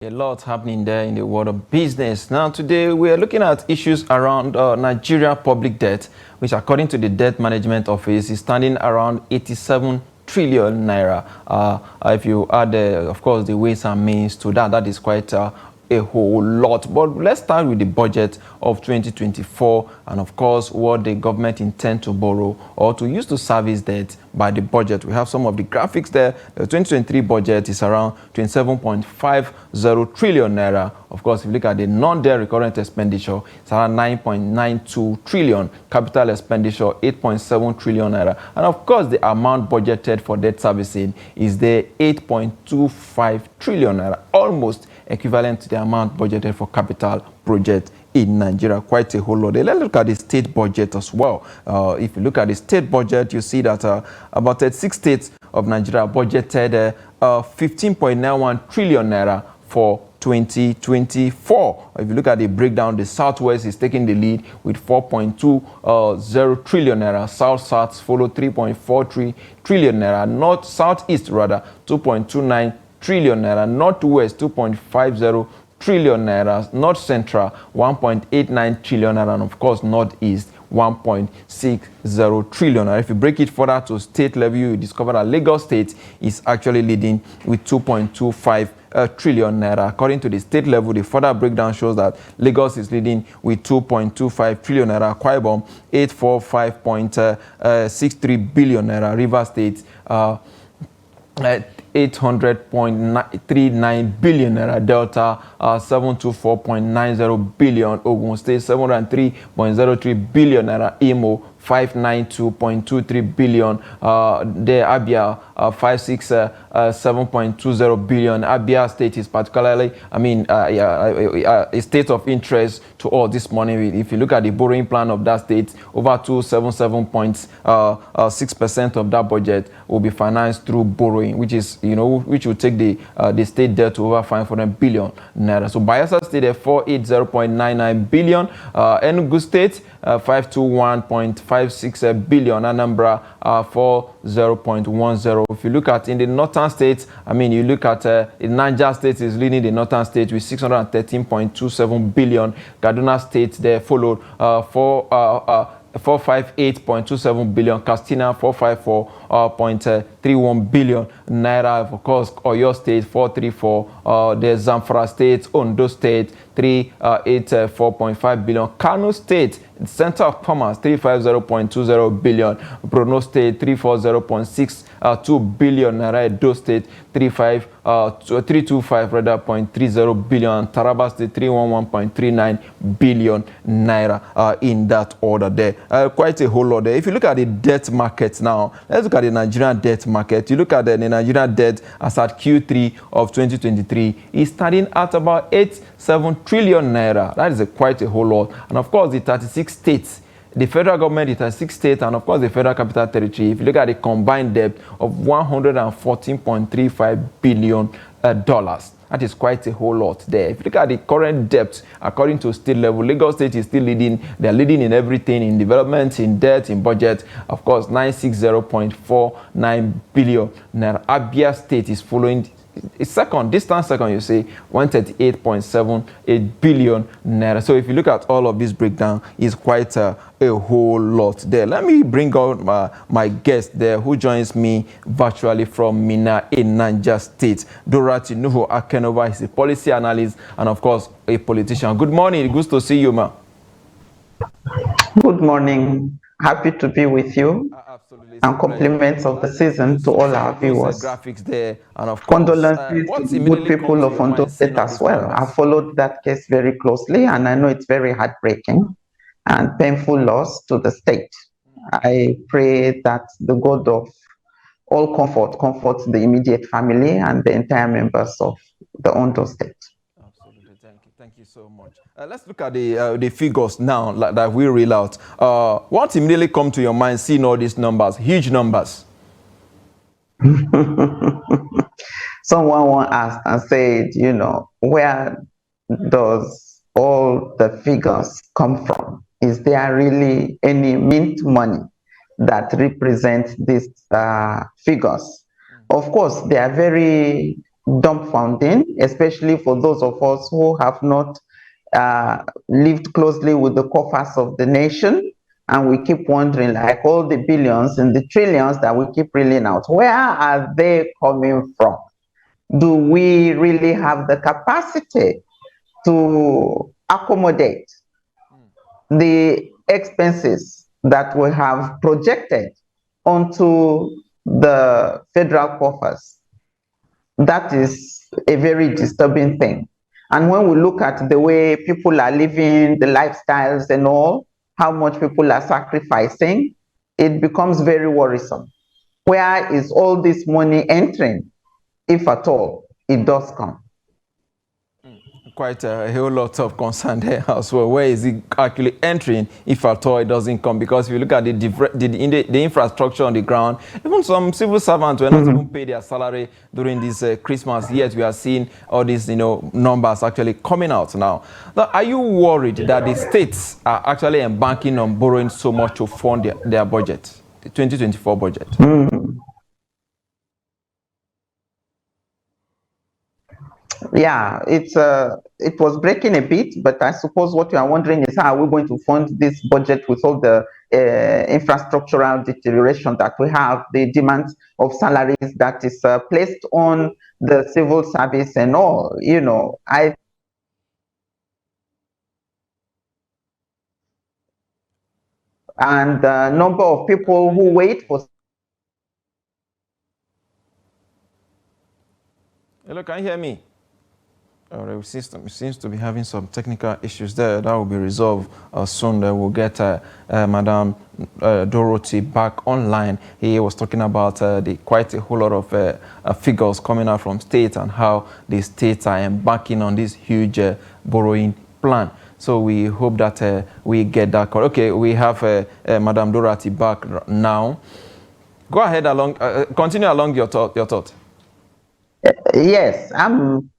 A lot happening there in the world of business. Now, today we are looking at issues around Nigeria public debt, which, according to the Debt Management Office, is standing around 87 trillion naira. If you add, of course, the ways and means to that, that is quite a whole lot. But let's start with the budget of 2024 and, of course, what the government intend to borrow or to use to service debt by the budget. We have some of the graphics there. The 2023 budget is around 27.50 trillion naira. Of course, if you look at the non-debt recurrent expenditure, it's around 9.92 trillion. Capital expenditure, 8.7 trillion naira. And of course, the amount budgeted for debt servicing is there, 8.25 trillion naira, almost equivalent to the amount budgeted for capital project in Nigeria. Quite a whole lot. Let's look at the state budget as well. If you look at the state budget, you see that about 36 states of Nigeria budgeted 15.91 trillion naira for 2024. If you look at the breakdown, the Southwest is taking the lead with 4.20 trillion naira. South follow 3.43 trillion naira. Southeast rather 2.29 trillion naira. Northwest 2.50 trillion naira. North Central 1.89 trillion naira, and of course Northeast 1.60 trillion naira. If you break it further to state level, you discover that Lagos State is actually leading with 2.25 trillion naira. According to the state level, the further breakdown shows that Lagos is leading with 2.25 trillion naira. Akwa Ibom 845.63 billion naira. River State 800.39 billion naira. Delta 724.90 billion. Ogun State 703.03 billion naira. Imo 592.23 billion. The Abia 567.20 billion. Abia State is particularly, a state of interest to all this morning. If you look at the borrowing plan of that state, over 277.6% of that budget will be financed through borrowing, which is, which will take the state debt to over 500 billion naira. So Bayelsa State at 480.99 billion. Enugu State 521.56 billion. Anambra 40.10. If you look at in the northern states, you look at Niger State is leading the northern state with 613.27 billion. Kaduna State there followed 458.27 billion. Katsina 454.31 billion naira. Of course, Oyo State 434. The Zamfara State, Ondo State 384.5 billion. Kano State, Center of Commerce 350.20 billion. Borno State 340.62 billion naira. Edo State 325.30 billion. Taraba State 311.39 billion naira. In that order there. Quite a whole lot there. If you look at the debt market now, let's look at the Nigerian debt market. You look at the Nigerian debt as at Q3 of 2023, is starting at about 87 trillion naira. That is quite a whole lot. And of course, the 36 states, the federal government, the 36 states, and of course the Federal Capital Territory, if you look at the combined debt of $114.35 billion, that is quite a whole lot there. If you look at the current debt, according to state level, Lagos State is still leading. They're leading in everything, in development, in debt, in budget. Of course, 960.49 billion naira. Abia State is following. It's second, distant second, you see, 138.78 billion naira. So if you look at all of this breakdown, it's quite a whole lot there. Let me bring out my guest there who joins me virtually from Minna in Niger State. Dorothy Nuhu-Aken'ova is a policy analyst and, of course, a politician. Good morning. Good to see you, ma. Good morning. Happy to be with you. Absolutely. And compliments of the season to all our viewers. Graphics there, and of course, condolences to the good people of Ondo State as well. I followed that case very closely, and I know it's very heartbreaking and painful loss to the state. I pray that the God of all comforts the immediate family and the entire members of the Ondo State. Absolutely, thank you so much. Let's look at the figures now that we reel out. What immediately come to your mind seeing all these numbers, huge numbers? Someone asked and said, where does all the figures come from? Is there really any mint money that represents these figures? Of course, they are very dumbfounding, especially for those of us who have not lived closely with the coffers of the nation. And we keep wondering, like all the billions and the trillions that we keep reeling out, where are they coming from? Do we really have the capacity to accommodate the expenses that we have projected onto the federal coffers? That is a very disturbing thing. And when we look at the way people are living, the lifestyles and all, how much people are sacrificing, it becomes very worrisome. Where is all this money entering, if at all it does come? Quite a whole lot of concern there as well. Where is it actually entering, if at all it doesn't come? Because if you look at the infrastructure on the ground, even some civil servants were not even paid their salary during this Christmas. Yet we are seeing all these, numbers actually coming out now. Now, are you worried that the states are actually embarking on borrowing so much to fund their budget, the 2024 budget? Yeah, it was breaking a bit, but I suppose what you are wondering is how are we going to fund this budget with all the infrastructural deterioration that we have, the demands of salaries that is placed on the civil service and all. And the number of people who wait for. Hello, can you hear me? Our system seems to be having some technical issues there. That will be resolved soon. We'll get Madam Dorothy back online. He was talking about quite a whole lot of figures coming out from states and how the states are embarking on this huge borrowing plan. So we hope that we get that correct. Okay, we have Madam Dorothy back now. Go ahead continue along your thought. Yes, I'm,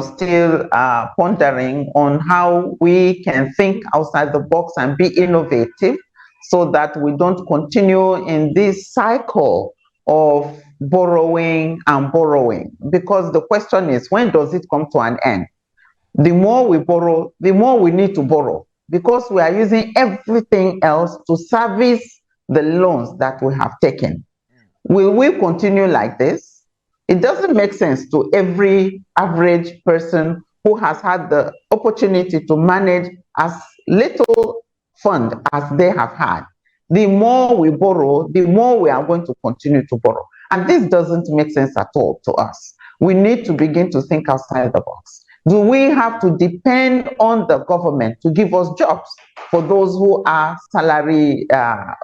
still pondering on how we can think outside the box and be innovative so that we don't continue in this cycle of borrowing and borrowing. Because the question is, when does it come to an end? The more we borrow, the more we need to borrow, because we are using everything else to service the loans that we have taken. Will we continue like this? It doesn't make sense to every average person who has had the opportunity to manage as little fund as they have had. The more we borrow, the more we are going to continue to borrow. And this doesn't make sense at all to us. We need to begin to think outside the box. Do we have to depend on the government to give us jobs for those who are salary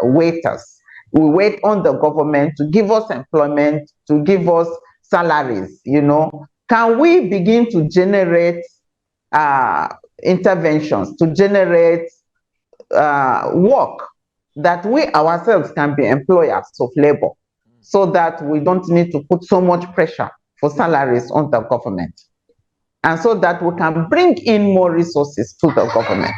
waiters? We wait on the government to give us employment, to give us salaries. Can we begin to generate interventions, to generate work that we ourselves can be employers of labor, so that we don't need to put so much pressure for salaries on the government, and so that we can bring in more resources to the government?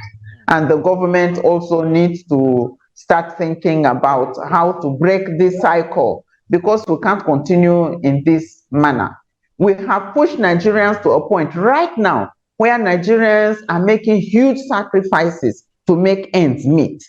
And the government also needs to start thinking about how to break this cycle, because we can't continue in this manner. We have pushed Nigerians to a point right now where Nigerians are making huge sacrifices to make ends meet.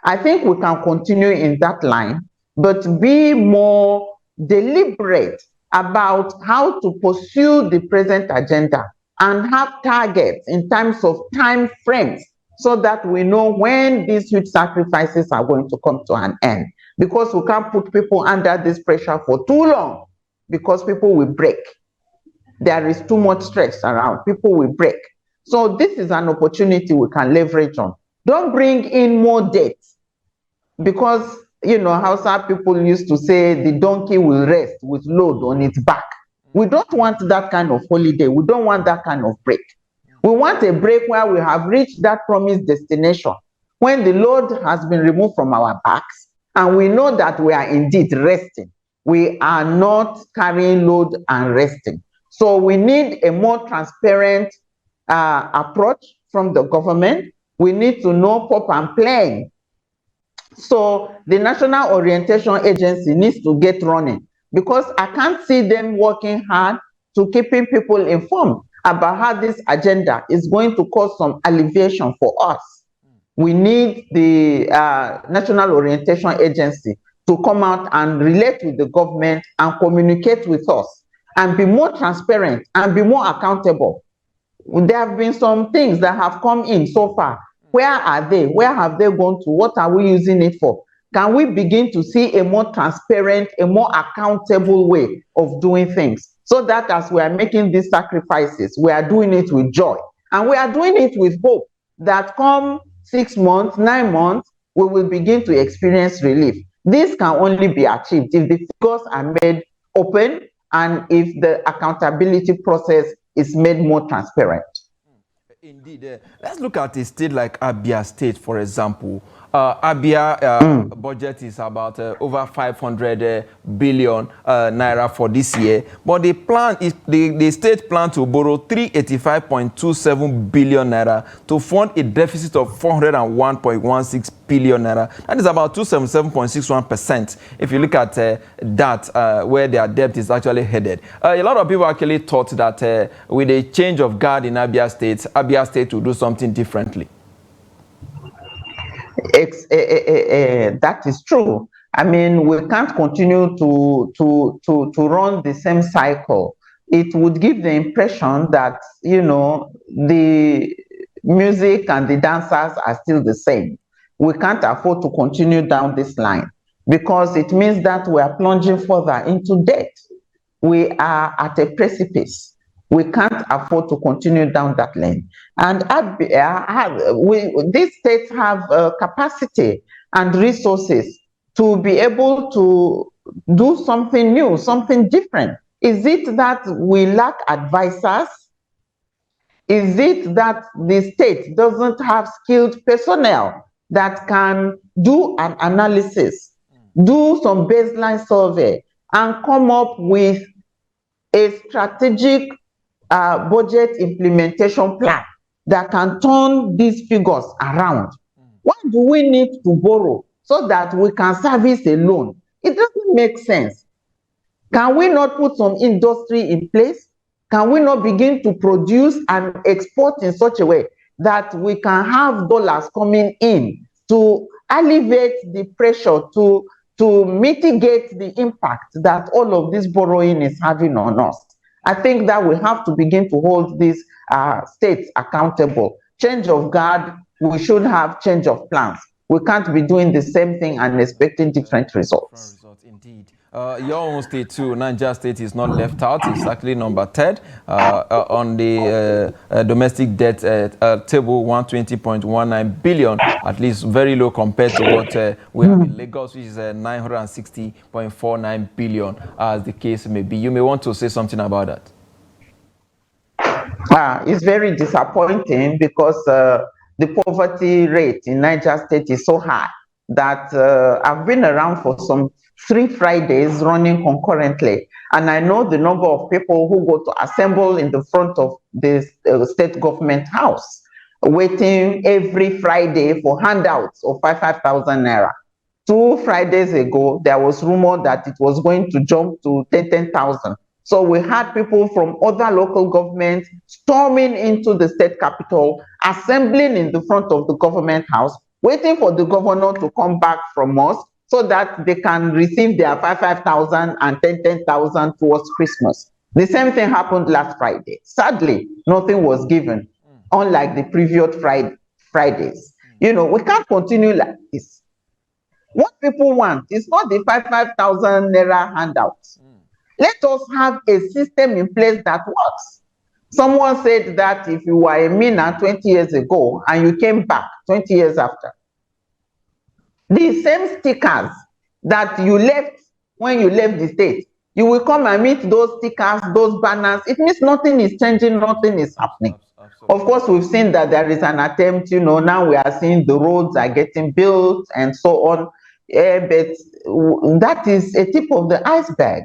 I think we can continue in that line, but be more deliberate about how to pursue the present agenda and have targets in terms of time frames, so that we know when these huge sacrifices are going to come to an end. Because we can't put people under this pressure for too long, because people will break. There is too much stress around. People will break. So this is an opportunity we can leverage on. Don't bring in more debt, because Hausa people used to say the donkey will rest with load on its back. We don't want that kind of holiday. We don't want that kind of break. We want a break where we have reached that promised destination, when the load has been removed from our backs and we know that we are indeed resting. We are not carrying load and resting. So we need a more transparent approach from the government. We need to know pop and play. So the National Orientation Agency needs to get running, because I can't see them working hard to keeping people informed about how this agenda is going to cause some alleviation for us. We need the National Orientation Agency to come out and relate with the government and communicate with us and be more transparent and be more accountable. There have been some things that have come in so far. Where are they? Where have they gone to? What are we using it for? Can we begin to see a more transparent, a more accountable way of doing things? So that as we are making these sacrifices, we are doing it with joy. And we are doing it with hope that come 6 months, 9 months, we will begin to experience relief. This can only be achieved if the figures are made open and if the accountability process is made more transparent. Indeed. Let's look at a state like Abia State, for example. Abia budget is about over 500 billion naira for this year, but the plan is the state plan to borrow 385.27 billion naira to fund a deficit of 401.16 billion naira. That is about 277.61%. If you look at that, where their debt is actually headed, a lot of people actually thought that with a change of guard in Abia State will do something differently. That is true. I mean, we can't continue to run the same cycle. It would give the impression that, you know, the music and the dancers are still the same. We can't afford to continue down this line because it means that we are plunging further into debt. We are at a precipice. We can't afford to continue down that lane. And these states have capacity and resources to be able to do something new, something different. Is it that we lack advisors? Is it that the state doesn't have skilled personnel that can do an analysis, do some baseline survey, and come up with a strategic budget implementation plan that can turn these figures around? Why do we need to borrow so that we can service a loan? It doesn't make sense. Can we not put some industry in place? Can we not begin to produce and export in such a way that we can have dollars coming in to alleviate the pressure, to mitigate the impact that all of this borrowing is having on us? I think that we have to begin to hold these states accountable. Change of guard, we should have change of plans. We can't be doing the same thing and expecting different results. Indeed. Your own state too, Niger State, is not left out. It's actually number 3rd on the domestic debt table, 120.19 billion, at least very low compared to what we have in Lagos, which is 960.49 billion, as the case may be. You may want to say something about that. It's very disappointing because the poverty rate in Niger State is so high that I've been around for some 3 Fridays running concurrently, and I know the number of people who go to assemble in the front of the state government house, waiting every Friday for handouts of 5,000 naira. 2 Fridays ago, there was rumor that it was going to jump to 10,000. So we had people from other local governments storming into the state capital, assembling in the front of the government house, waiting for the governor to come back from us so that they can receive their 5,000 and 10,000 towards Christmas. The same thing happened last Friday. Sadly, nothing was given, unlike the previous Fridays. You know, we can't continue like this. What people want is not the 5,000 naira handouts. Let us have a system in place that works. Someone said that if you were a miner 20 years ago and you came back 20 years after, the same stickers that you left when you left the state, you will come and meet those stickers, those banners. It means nothing is changing, nothing is happening. Absolutely. Of course, we've seen that there is an attempt, you know, now we are seeing the roads are getting built and so on. But that is a tip of the iceberg.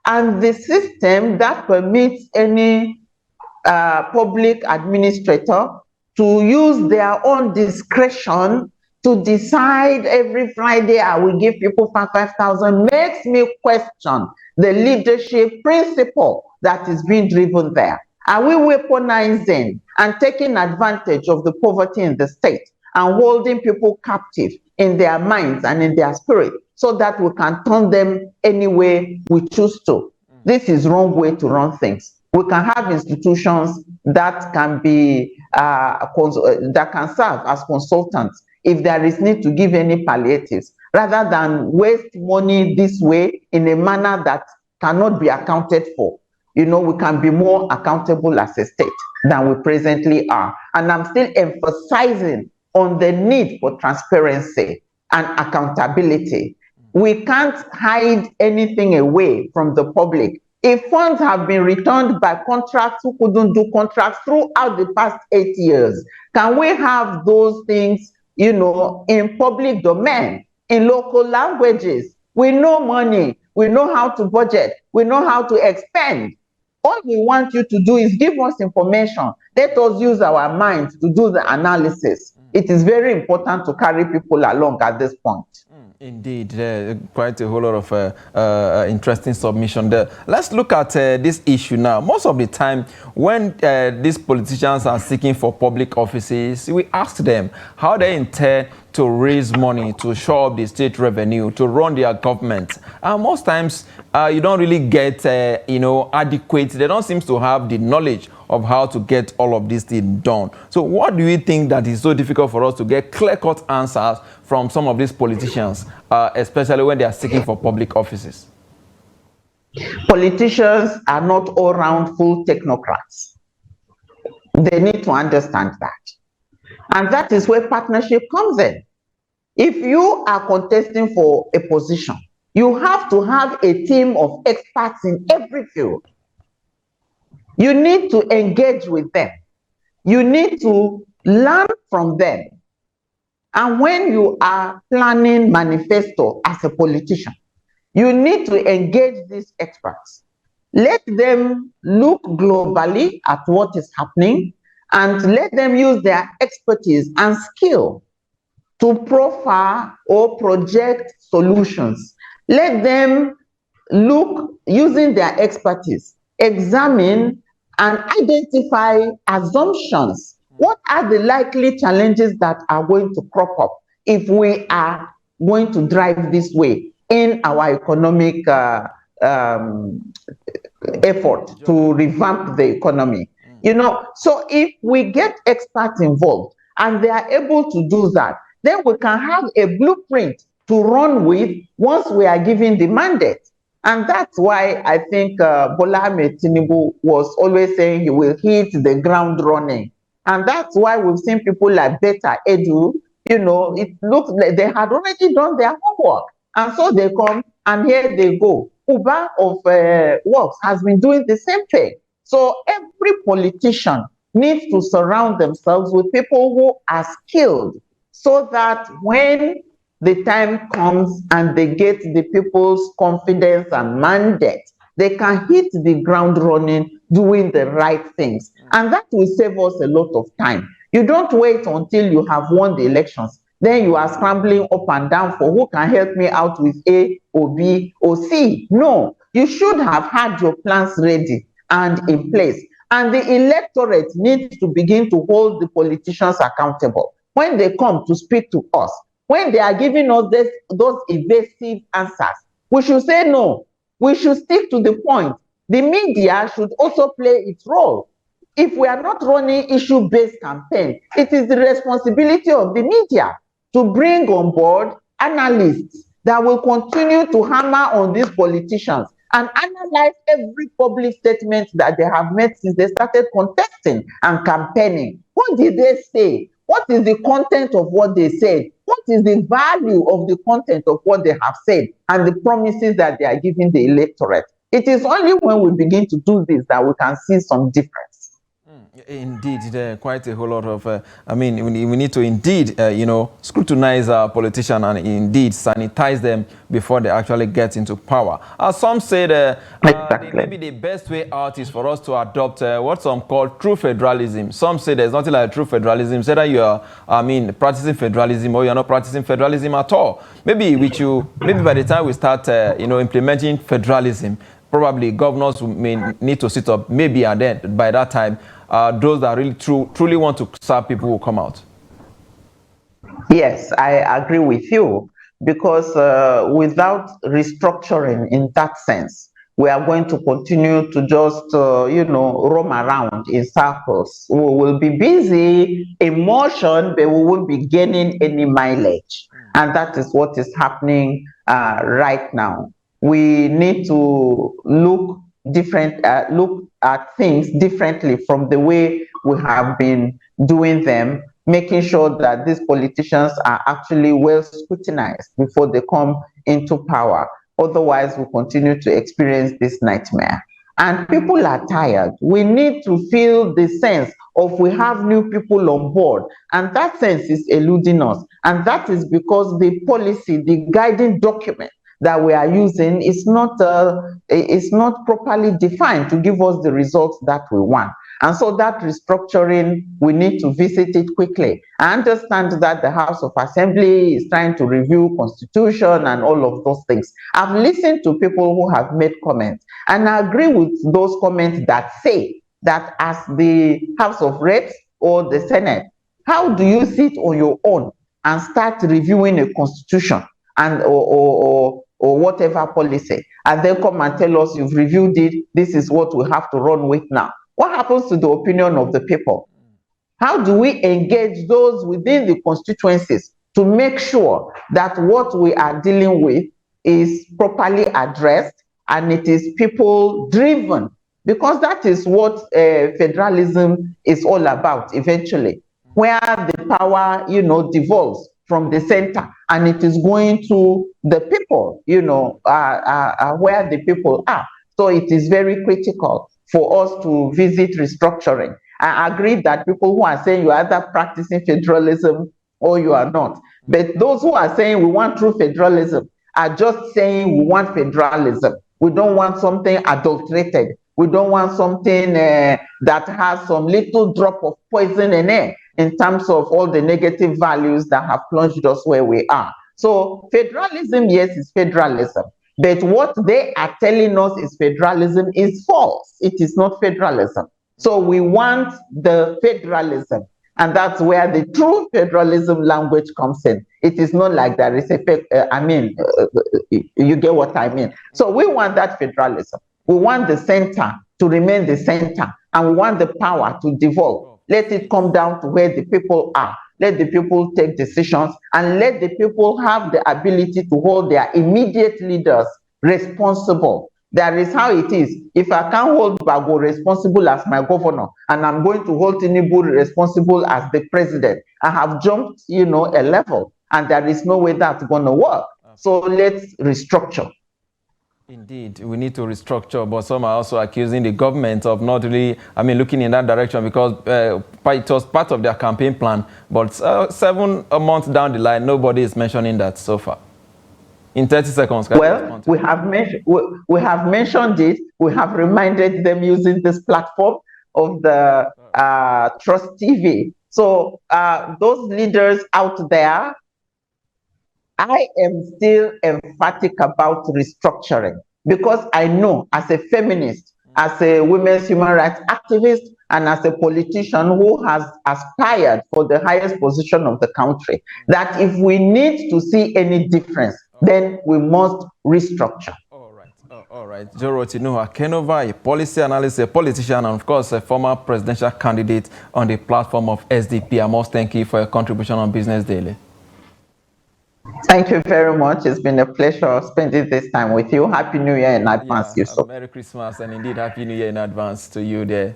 And the system that permits any public administrator to use their own discretion to decide every Friday I will give people 5,000 makes me question the leadership principle that is being driven there. Are we weaponizing and taking advantage of the poverty in the state and holding people captive in their minds and in their spirit so that we can turn them any way we choose to? This is wrong way to run things. We can have institutions that can be that can serve as consultants if there is need to give any palliatives, rather than waste money this way in a manner that cannot be accounted for. You know, we can be more accountable as a state than we presently are. And I'm still emphasizing on the need for transparency and accountability. We can't hide anything away from the public. If funds have been returned by contracts who couldn't do contracts throughout the past 8 years, can we have those things, you know, in public domain, in local languages? We know money, we know how to budget, we know how to expend. All we want you to do is give us information. Let us use our minds to do the analysis. It is very important to carry people along at this point. Indeed, quite a whole lot of interesting submission there. Let's look at this issue now. Most of the time, when these politicians are seeking for public offices, we ask them how they intend to raise money to show up the state revenue, to run their government. And most times, you don't really get, adequate. They don't seem to have the knowledge of how to get all of these things done. So what do you think that is so difficult for us to get clear-cut answers from some of these politicians, especially when they are seeking for public offices? Politicians are not all-round full technocrats. They need to understand that. And that is where partnership comes in. If you are contesting for a position, you have to have a team of experts in every field. You need to engage with them. You need to learn from them. And when you are planning manifesto as a politician, you need to engage these experts. Let them look globally at what is happening and let them use their expertise and skill to profile or project solutions. Let them look, using their expertise, examine and identify assumptions. What are the likely challenges that are going to crop up if we are going to drive this way in our economic effort to revamp the economy? You know, so if we get experts involved and they are able to do that, then we can have a blueprint to run with once we are given the mandate. And that's why I think Bola Ahmed Tinubu was always saying he will hit the ground running. And that's why we've seen people like Beta Edu, you know, it looks like they had already done their homework. And so they come and here they go. Uber of Works has been doing the same thing. So every politician needs to surround themselves with people who are skilled so that when the time comes and they get the people's confidence and mandate, they can hit the ground running, doing the right things. And that will save us a lot of time. You don't wait until you have won the elections. Then you are scrambling up and down for who can help me out with A or B or C. No, you should have had your plans ready and in place. And the electorate needs to begin to hold the politicians accountable. When they come to speak to us, when they are giving us those evasive answers, we should say no. We should stick to the point. The media should also play its role. If we are not running issue-based campaign, it is the responsibility of the media to bring on board analysts that will continue to hammer on these politicians and analyze every public statement that they have made since they started contesting and campaigning. What did they say? What is the content of what they said? What is the value of the content of what they have said and the promises that they are giving the electorate? It is only when we begin to do this that we can see some difference. Indeed, there are quite a whole lot of, I mean, we need to indeed, scrutinize our politicians and indeed sanitize them before they actually get into power. As some say, maybe the best way out is for us to adopt what some call true federalism. Some say there's nothing like true federalism. It's either you are, practicing federalism or you're not practicing federalism at all. Maybe by the time we start, implementing federalism, probably governors may need to sit up, maybe, and then by that time, those that really truly want to serve people will come out. Yes, I agree with you, because without restructuring in that sense, we are going to continue to just, roam around in circles. We will be busy in motion, but we won't be gaining any mileage. And that is what is happening right now. We need to look at things differently from the way we have been doing them, making sure that these politicians are actually well scrutinized before they come into power. Otherwise, we'll continue to experience this nightmare. And people are tired. We need to feel the sense of we have new people on board, and that sense is eluding us. And that is because the policy, the guiding document that we are using is not properly defined to give us the results that we want. And so that restructuring, we need to visit it quickly. I understand that the House of Assembly is trying to review Constitution and all of those things. I've listened to people who have made comments, and I agree with those comments that say that as the House of Reps or the Senate, how do you sit on your own and start reviewing a Constitution and or whatever policy, and then come and tell us you've reviewed it, this is what we have to run with now? What happens to the opinion of the people? How do we engage those within the constituencies to make sure that what we are dealing with is properly addressed and it is people driven? Because that is what federalism is all about eventually, where the power, devolves from the center and it is going to the people, where the people are. So it is very critical for us to visit restructuring. I agree that people who are saying you are either practicing federalism or you are not. But those who are saying we want true federalism are just saying we want federalism. We don't want something adulterated. We don't want something that has some little drop of poison in it, in terms of all the negative values that have plunged us where we are. So federalism, yes, is federalism. But what they are telling us is federalism is false. It is not federalism. So we want the federalism. And that's where the true federalism language comes in. It is not like there is a, you get what I mean. So we want that federalism. We want the center to remain the center, and we want the power to devolve. Let it come down to where the people are. Let the people take decisions, and let the people have the ability to hold their immediate leaders responsible. That is how it is. If I can't hold Bago responsible as my governor, and I'm going to hold Tinubu responsible as the president, I have jumped, a level, and there is no way that's going to work. So let's restructure. Indeed, we need to restructure, but some are also accusing the government of not really, looking in that direction, because it was part of their campaign plan, but 7 months down the line, nobody is mentioning that so far. In 30 seconds. Well, we have mentioned it. We have reminded them using this platform of the Trust TV. So those leaders out there, I am still emphatic about restructuring, because I know, as a feminist, as a women's human rights activist, and as a politician who has aspired for the highest position of the country, that if we need to see any difference, then we must restructure. All right. Dorothy Nuhu-Aken'ova, a policy analyst, a politician, and of course, a former presidential candidate on the platform of SDP. I must thank you for your contribution on Business Daily. Thank you very much. It's been a pleasure spending this time with you. Happy New Year in advance, Yusuf. Merry Christmas, and indeed Happy New Year in advance to you there.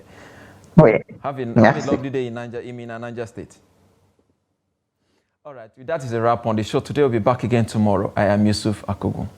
Have a lovely day in Niger State. All right, that is a wrap on the show. Today we'll be back again tomorrow. I am Yusuf Akogun.